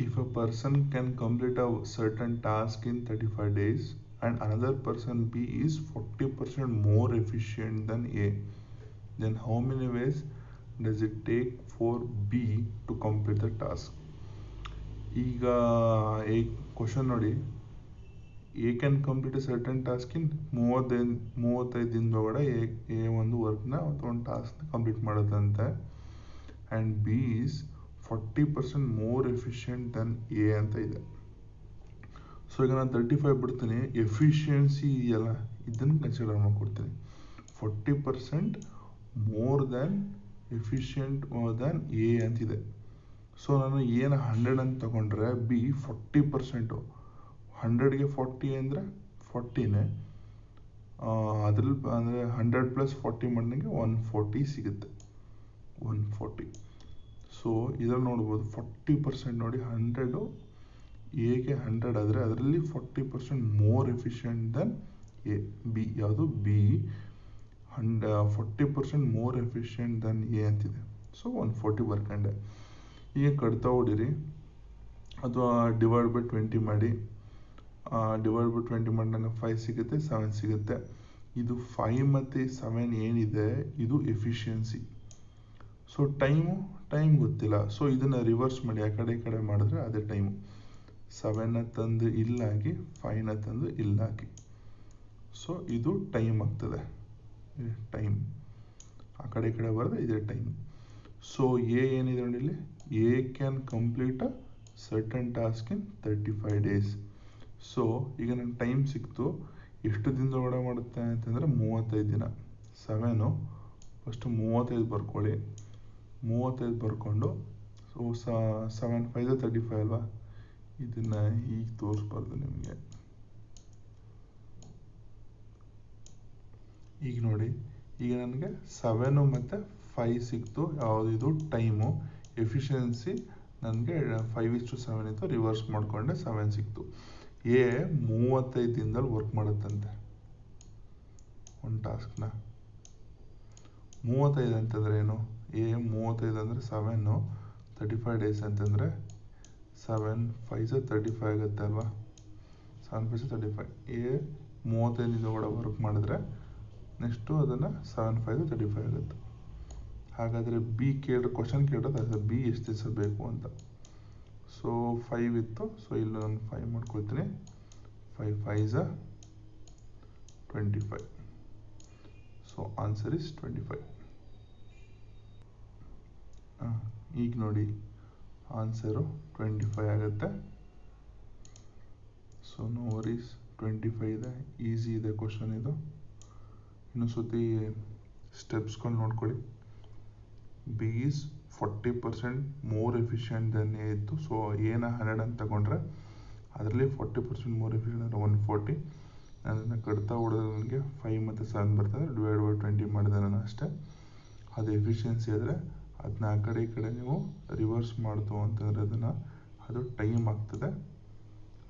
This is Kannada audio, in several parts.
if a person can complete a certain task in 35 days and another person B is 40% more efficient than A, then how many ways does it take for B to complete the task? ಈಗ ಈ ಕ್ವಶನ್ ನೋಡಿ, A can complete a certain task in 35 ದಿನದೊಳಗಡೆ ಎ ಒಂದು ವರ್ಕ್ನ ಅಥವಾ ಒಂದು ಟಾಸ್ಕ್ನ ಕಂಪ್ಲೀಟ್ ಮಾಡುತ್ತಂತೆ. And B is 40% more efficient than A ಅಂತ ಇದೆ. ಸೊ ಈಗ ನಾನು 35 ಬಿಡ್ತೀನಿ, ಎಫಿಷಿಯನ್ಸಿ ಇದೆಯಲ್ಲ ಇದನ್ನು ಕನ್ಸಿಡರ್ ಮಾಡ್ಕೊಡ್ತೀನಿ. 40% more than efficient than A ಅಂತಿದೆ. ಸೊ ನಾನು ಏನು 100 ಅಂತ ತಗೊಂಡ್ರೆ ಬಿ 40%. 100ಗೆ 40 ಅಂದರೆ 40ನೇ, ಅದ್ರಲ್ಲಿ ಅಂದರೆ 100 + 40 ಮಾಡಿದಂಗೆ 140 ಸಿಗುತ್ತೆ. 140. ಸೊ ಇದರಲ್ಲಿ ನೋಡ್ಬೋದು 40% ನೋಡಿ, 100 ಎಗೆ 100 ಆದರೆ ಅದರಲ್ಲಿ 40% more efficient than A. B ಯಾವುದು? B 40% more efficient than A ಅಂತಿದೆ. ಸೊ 140 ಬರ್ಕೊಂಡೆ. ಈಗ ಕಟ್ತಾ ಹೊಡೀರಿ ಅಥವಾ ಡಿವೈಡ್ ಬೈ 20 ಮಾಡಿ. ಡಿವೈಡ್ ಬೈ 20 ಮಾಡಿದಾಗ 5 ಸಿಗುತ್ತೆ, 7 ಸಿಗುತ್ತೆ. ಇದು 5 ಮತ್ತು 7 ಏನಿದೆ ಇದು ಎಫಿಷಿಯನ್ಸಿ. ಸೊ ಟೈಮ್ ಗೊತ್ತಿಲ್ಲ. ಸೊ ಇದನ್ನು ರಿವರ್ಸ್ ಮಾಡಿ, ಆ ಕಡೆ ಈ ಕಡೆ ಮಾಡಿದ್ರೆ ಅದೇ ಟೈಮು. 7ನ ತಂದು ಇಲ್ಲಾಗಿ 5ನ ತಂದು ಇಲ್ಲಾಗಿ. ಸೊ ಇದು ಟೈಮ್ ಆಗ್ತದೆ. ಟೈಮ್ ಆ ಕಡೆ ಈ ಕಡೆ ಬರೆದ್ರೆ ಇದೇ ಟೈಮ್. ಸೊ ಎ ಏನಿದೆ ನೋಡಿ ಇಲ್ಲಿ, A can complete a certain task in 35 days. So ಈಗ ನನ್ನ ಟೈಮ್ ಸಿಕ್ತು. ಎಷ್ಟು ದಿನದೊಳಗಡೆ ಮಾಡುತ್ತೆ ಅಂತಂದರೆ 35 ದಿನ. 7 ಫಸ್ಟು 35 ಬರ್ಕೊಳ್ಳಿ. 35 ಬರ್ಕೊಂಡು, ಸೊ 7 5 35 ಅಲ್ವಾ, ಇದನ್ನು ಈಗ ತೋರಿಸ್ಬಾರ್ದು ನಿಮಗೆ. ಈಗ ನೋಡಿ, ಈಗ ನನಗೆ 7 ಮತ್ತು 5 ಸಿಕ್ತು. ಯಾವುದಿದು ಟೈಮು. ಎಫಿಷಿಯನ್ಸಿ ನನಗೆ 5:7 ಇತ್ತು, ರಿವರ್ಸ್ ಮಾಡಿಕೊಂಡೆ 7 ಸಿಕ್ತು. ಎ 35 ದಿನದಲ್ಲಿ ವರ್ಕ್ ಮಾಡುತ್ತಂತೆ ಒಂದು ಟಾಸ್ಕ್ನ. 35 ಅಂತಂದರೆ ಏನು? ಎ 35 ಅಂದರೆ 7, 35 ಡೇಸ್ ಅಂತಂದರೆ 7 5 35 ಆಗುತ್ತೆ ಅಲ್ವಾ. 7 5 35. ಎ 35 ದಿನದೊಳಗಡೆ ವರ್ಕ್ ಮಾಡಿದ್ರೆ ನೆಕ್ಸ್ಟು ಅದನ್ನು 7 5 35 ಆಗುತ್ತೆ. ಹಾಗಾದರೆ ಬಿ ಕ್ವಶನ್ ಕೇಳೋದು ಅದು ಬಿ ಎಷ್ಟು ದಿವಸ ಬೇಕು ಅಂತ. ಸೊ 5 ಇತ್ತು, ಸೊ ಇಲ್ಲಿ ನಾನು 5 ಮಾಡ್ಕೊಳ್ತೀನಿ. 5 5 25. So answer is 25. ಈಗ ನೋಡಿ ಆನ್ಸರು 25 ಆಗುತ್ತೆ. ಸೊ ನೋ ವರೀಸ್, 25 ಇದೆ. ಈಸಿ ಇದೆ ಕ್ವಶನ್ ಇದು. ಇನ್ನೊಂದು ಸತಿ ಸ್ಟೆಪ್ಸ್ಗಳು ನೋಡ್ಕೊಳ್ಳಿ. B is 40% more efficient than A ಇತ್ತು. ಸೊ ಎನ 100 ಅಂತ ತಗೊಂಡ್ರೆ ಅದರಲ್ಲಿ 40% ಮೋರ್ ಎಫಿಷಿಯೆಂಟ್ ಅಂದರೆ 140. ನಾನು ಅದನ್ನು ಕಟ್ತಾ ಹೊಡೆದ್ರೆ ನನಗೆ 5 ಮತ್ತು 7 ಬರ್ತದೆ. ಡಿವೈಡ್ ಬೈ 20 ಮಾಡಿದೆ ನಾನು ಅಷ್ಟೇ. ಅದು ಎಫಿಷಿಯನ್ಸಿ ಆದರೆ ಅದನ್ನ ಆ ಕಡೆ ಈ ಕಡೆ ನೀವು ರಿವರ್ಸ್ ಮಾಡ್ತು ಅಂತಂದರೆ ಅದು ಟೈಮ್ ಆಗ್ತದೆ.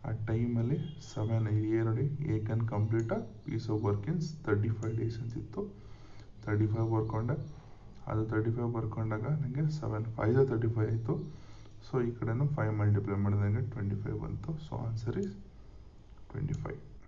ಆ ಟೈಮಲ್ಲಿ 7 ಎ ನೋಡಿ, A can complete a piece of work in 35 days ಅಂತಿತ್ತು. 35 ಬರ್ಕೊಂಡೆ. ಅದು 35 ಬರ್ಕೊಂಡಾಗ ನನಗೆ 7 5 35 ಆಯಿತು. ಸೊ ಈ ಕಡೆನೂ 5 ಮಲ್ಟಿಪ್ಲೈ ಮಾಡಿದಂಗೆ 25 ಬಂತು. So answer is 25.